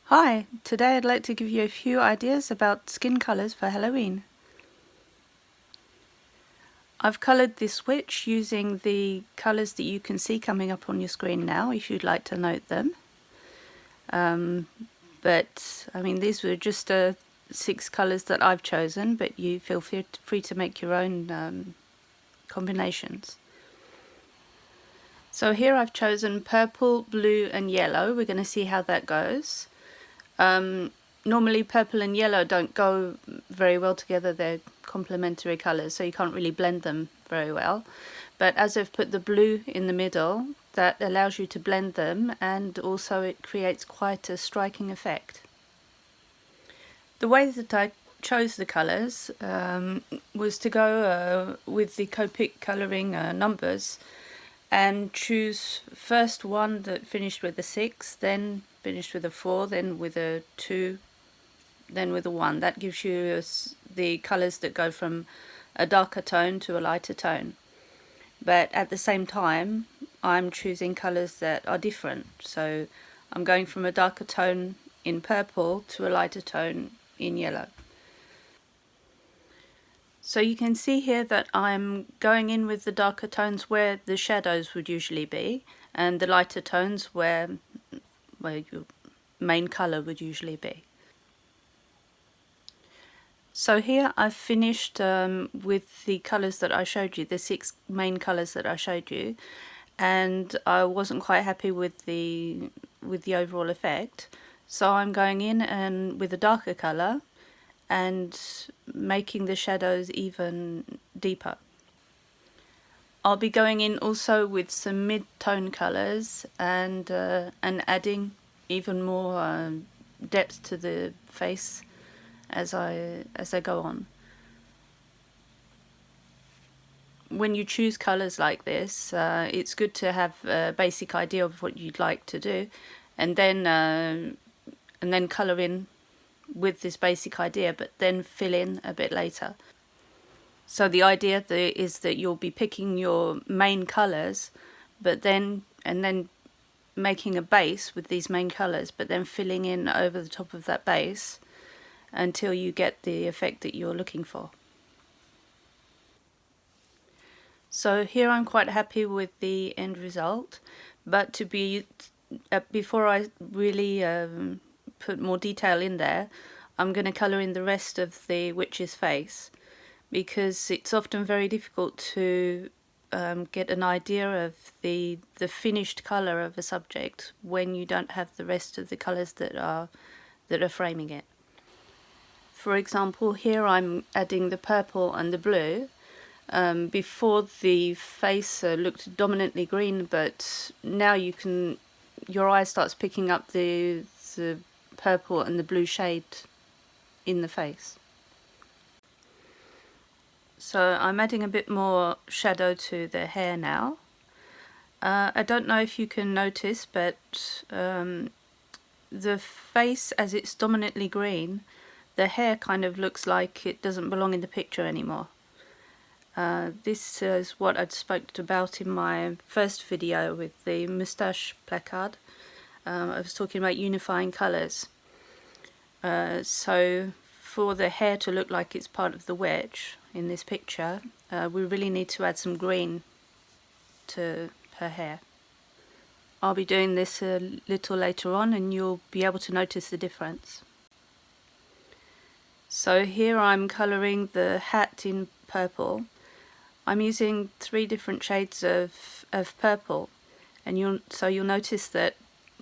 Hi, today I'd like to give you a few ideas about skin colours for Halloween. I've coloured this witch using the colours that you can see coming up on your screen now if you'd like to note them. But I mean, these were just 6 colours that I've chosen, but you feel free to make your own combinations. So here I've chosen purple, blue and yellow. We're going to see how that goes. Normally purple and yellow don't go very well together, they're complementary colours, so you can't really blend them very well. But as I've put the blue in the middle, that allows you to blend them, and also it creates quite a striking effect. The way that I chose the colours was to go with the Copic colouring numbers and choose first one that finished with a 6, then finished with a 4, then with a 2, then with a 1. That gives you the colours that go from a darker tone to a lighter tone. But at the same time, I'm choosing colours that are different. So I'm going from a darker tone in purple to a lighter tone in yellow. So you can see here that I'm going in with the darker tones where the shadows would usually be, and the lighter tones where your main colour would usually be. So here I've finished with the colours that I showed you, the 6 main colours that I showed you, and I wasn't quite happy with the overall effect. So I'm going in and with a darker colour and making the shadows even deeper. I'll be going in also with some mid-tone colours and adding even more depth to the face as I go on. When you choose colours like this, it's good to have a basic idea of what you'd like to do, and then colour in with this basic idea, but then fill in a bit later. So the idea is that you'll be picking your main colours, but then making a base with these main colours, but then filling in over the top of that base until you get the effect that you're looking for. So here I'm quite happy with the end result, but before I really put more detail in there, I'm going to colour in the rest of the witch's face, because it's often very difficult to get an idea of the finished colour of a subject when you don't have the rest of the colours that are framing it. For example, here I'm adding the purple and the blue. Before the face looked dominantly green, but now your eye starts picking up the purple and the blue shade in the face. So I'm adding a bit more shadow to the hair now. I don't know if you can notice, but the face, as it's dominantly green, the hair kind of looks like it doesn't belong in the picture anymore. This is what I'd spoke about in my first video with the moustache placard. I was talking about unifying colours. So for the hair to look like it's part of the witch in this picture, we really need to add some green to her hair. I'll be doing this a little later on and you'll be able to notice the difference. So here I'm colouring the hat in purple. I'm using 3 different shades of purple, and you'll notice that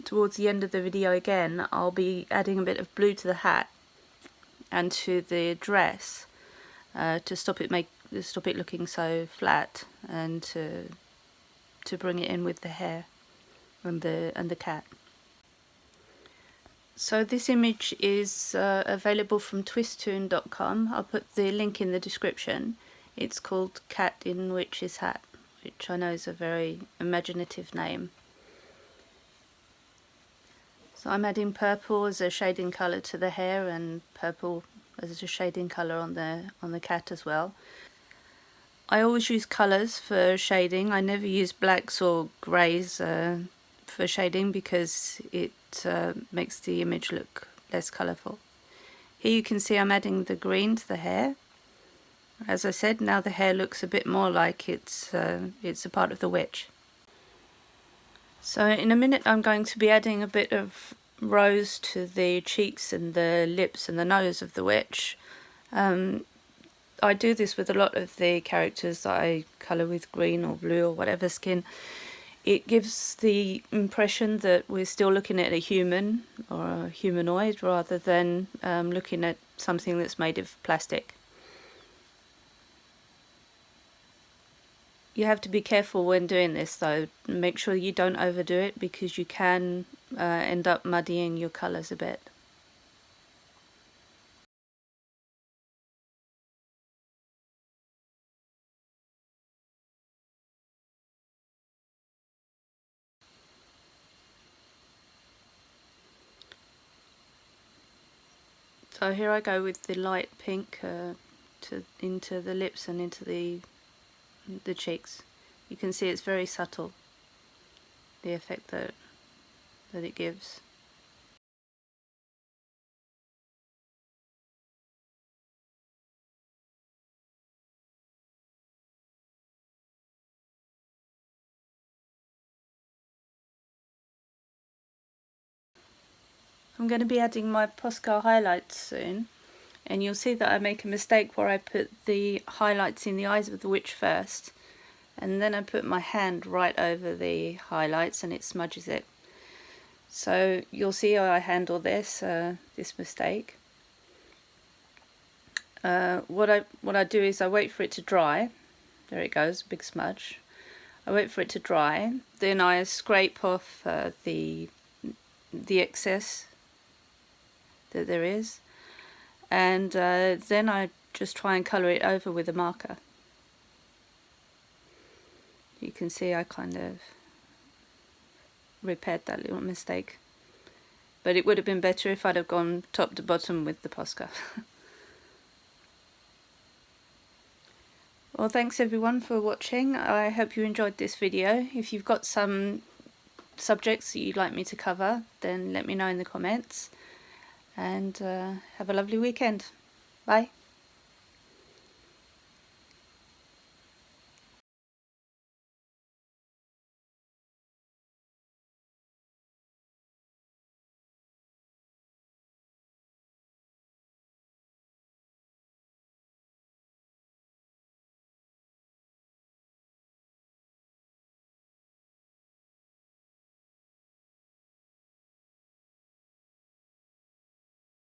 towards the end of the video again I'll be adding a bit of blue to the hat and to the dress to stop it looking so flat, and to bring it in with the hair and the cat. So this image is available from Twistoon.com. I'll put the link in the description. It's called Cat in Witch's Hat, which I know is a very imaginative name. So I'm adding purple as a shading colour to the hair, and purple as a shading colour on the cat as well. I always use colours for shading. I never use blacks or greys for shading because it makes the image look less colourful. Here you can see I'm adding the green to the hair. As I said, now the hair looks a bit more like it's a part of the witch. So in a minute I'm going to be adding a bit of rose to the cheeks and the lips and the nose of the witch. I do this with a lot of the characters that I colour with green or blue or whatever skin. It gives the impression that we're still looking at a human or a humanoid rather than looking at something that's made of plastic. You have to be careful when doing this though. Make sure you don't overdo it because you can end up muddying your colours a bit. So here I go with the light pink into the lips and into the cheeks. You can see it's very subtle, the effect that it gives. I'm going to be adding my Posca highlights soon, and you'll see that I make a mistake where I put the highlights in the eyes of the witch first, and then I put my hand right over the highlights and it smudges it. So you'll see how I handle this mistake. What I do is I wait for it to dry. There it goes, a big smudge. I wait for it to dry, then I scrape off the excess that there is, and then I just try and colour it over with a marker. You can see I kind of repaired that little mistake, but it would have been better if I'd have gone top to bottom with the Posca. Well, thanks everyone for watching. I hope you enjoyed this video. If you've got some subjects that you'd like me to cover, then let me know in the comments, and have a lovely weekend. Bye.